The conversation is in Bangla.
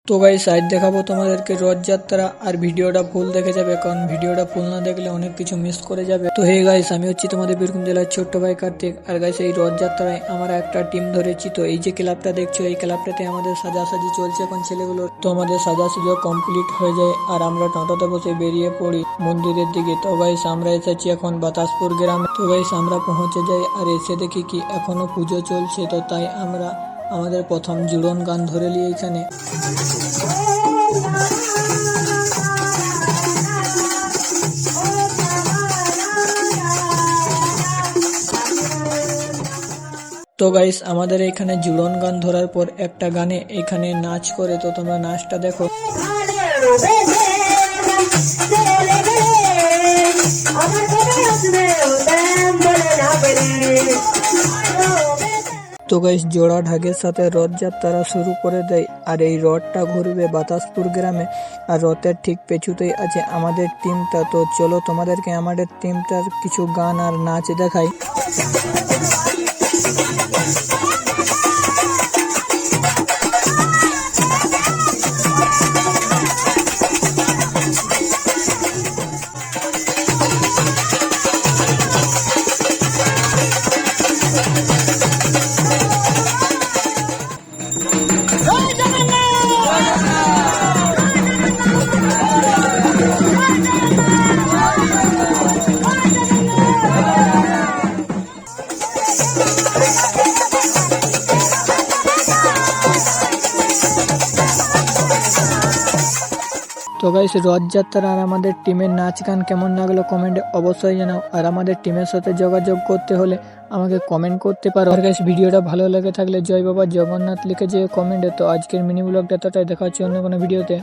তো গাইস আজ দেখাবো তোমাদেরকে রথযাত্রা। আর ভিডিওটা ফুল দেখে যাবে, কারণ ভিডিওটা ফুল না দেখলে অনেক কিছু মিস করে যাবে। তো হে গাইস, আমি হচ্ছি তোমাদের বীরভূম জেলার ছোট্ট ভাই কার্তিক। আর গাইস এই রথযাত্রায় আমরা একটা টিম ধরেছি। তো এই যে ক্লাবটা দেখছো, এই ক্লাবটাতে আমাদের সাজাসাজি চলছে এখন ছেলেগুলোর। তো আমাদের সাজাসাজিও কমপ্লিট হয়ে যায় আর আমরা টোটোতে বসে বেরিয়ে পড়ি মন্দিরের দিকে। তো গাইস আমরা এসেছি এখন বাতাসপুর গ্রামে। তো গাইস আমরা পৌঁছে যাই আর এসে দেখি কি এখনো পুজো চলছে। তো তাই আমরা আমাদের প্রথম জুড়ন গান ধরে নিই এখানে। তো গাইস আমাদের এখানে জুড়ন গান ধরার পর একটা গানে এখানে নাচ করে। তো তোমরা নাচটা দেখো। তো গাইস জোড়া ঢাকের সাথে রথযাত্রা শুরু করে দেয়। আর এই রথটা ঘুরবে বাতাসপুর গ্রামে। আর রথের ঠিক পেছুতেই আছে আমাদের টিমটা। তো চলো তোমাদেরকে আমাদের টিমটার কিছু গান আর নাচ দেখাই। তো গাইস রথযাত্রা আর আমাদের টিমের নাচ গান কেমন লাগলো কমেন্টে অবশ্যই জানাও। আর আমাদের টিমের সাথে যোগাযোগ করতে হলে আমাকে কমেন্ট করতে পারো। আর গাইস ভিডিওটা ভালো লেগে থাকলে জয় বাবা জগন্নাথ লিখে যেও কমেন্টে। তো আজকের মিনি ব্লগটা এতটাই, দেখা হচ্ছে অন্য কোনো ভিডিওতে।